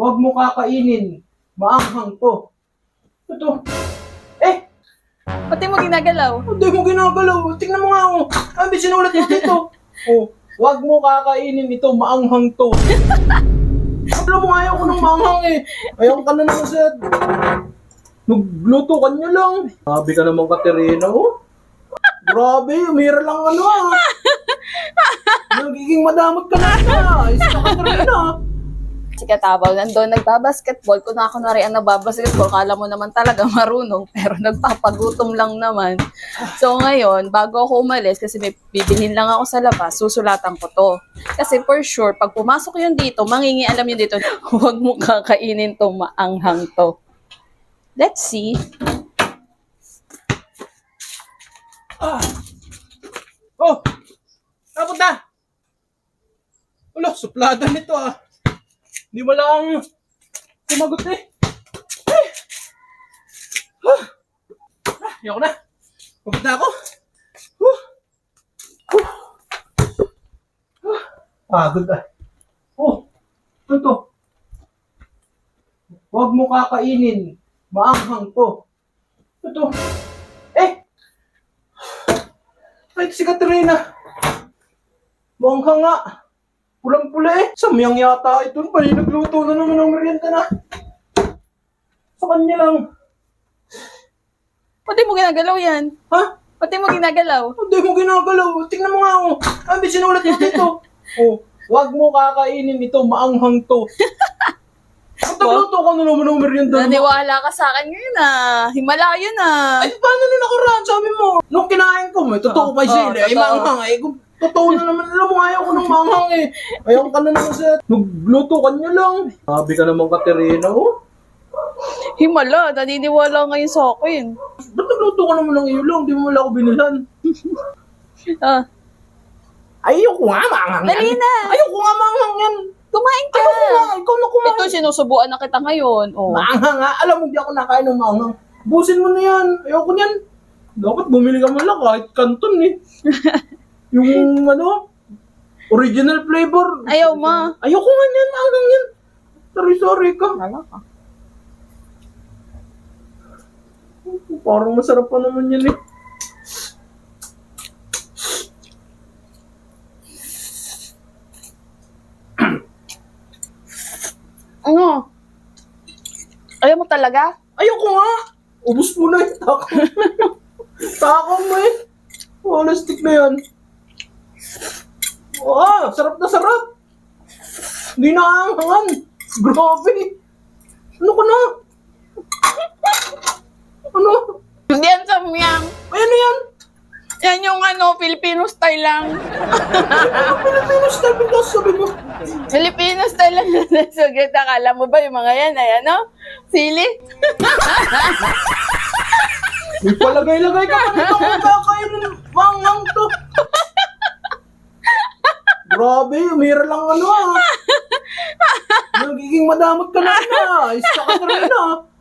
Huwag mo kakainin. Maanghang to. Ito. Eh, Pati mo ginagalaw. hindi mo ginagalaw. Tingnan mo nga, oh. Sabi, sinulat mo dito. Oh, huwag mo kakainin ito. Maanghang to. Alam mo, ayaw ko ng maanghang eh. Ayaw ka na naman sa... Nagluto ka niya lang. Sabi ka naman, Katerina, oh. Grabe, umira lang ano ah. Nagiging madamot ka na. Ayos ka, Katerina. Si Katabaw, nandun, nagbabasketball. Kung ako na rin ang nagbabasketball, kala mo naman talaga marunong, pero nagpapagutom lang naman. So ngayon, bago ako umalis, kasi may bibilhin lang ako sa labas, susulatan ko to. Kasi for sure, pag pumasok yun dito, mangingialam yun dito, huwag mo kakainin to, maanghang to. Let's see. Oh, napunta. Wala, suplada nito ah. Hindi mo lang sumagot eh. Ayoko na. Pagod na ako. Pagod ah. Oh, ito. Huwag mo kakainin. Maanghang to. Ito. Eh! Ay, si Katrina. Maanghang nga. Pulang-pula eh. Samyang yata ito. Pali nagluto na naman ng merienda na. Sa kanya lang. Pati mo ginagalaw yan. Ha? Pati mo ginagalaw. Hindi mo ginagalaw. Tingnan mo nga oh. Sabi, sinulat mo dito. Oh, huwag mo kakainin ito. Maanghang to. At nagluto ka na naman ng merienda na. Naniwala ka sa akin ngayon ah. Himala yun ah. Ay, paano na nakaraan? Sabi mo, nung kinain ko, may totoo pa siya. Ay, totoo. maanghang eh. Kung totoo na naman, alam mo, ayaw ko ng maanghang eh. Ayaw ka na naman sa... Nagluto ka niya lang. Sabi ka naman, Katerina, oh. Himala, naniniwala ngayon sa akin. Ba't nagluto ka naman ng iyo lang? Di mo wala ako binilan. Ah, Ayoko nga, maanghang yan. dali na. Ayoko nga, maanghang yan. Kumain ka. Ayoko nga, ikaw na kumain. Ito, sinusubuan na kita ngayon. Oh. Maanghang nga. Alam mo, di ako nakain ng maanghang. Busin mo na yan. Ayoko niyan. Dapat bumili ka man lang kahit kanton eh. Yung ano, original flavor. Ayaw ma. Ayoko nga yan, maanghang yan. Sorry ka. Wala ka. Parang masarap pa naman yan eh. Ano? Ayaw mo talaga? Ayoko nga. Ubus mo na yung takong. Takong mo eh. Wala stick na yan. Sarap na sarap. Hindi na aangangan. Grabe. Ano ka na? Ano? Hindi yan samyang. Ay, ano yan? Yan yung ano, Filipino style lang. Filipino style bigla sabi mo. Filipino style lang. So, akala mo ba yung mga yan ay ano? Sili? May palagay-lagay ka pa nito kung kakainin ng manghang to. Grabe, umira lang ano ah. Nagiging madamot ka na. Ayos ka, Katerina.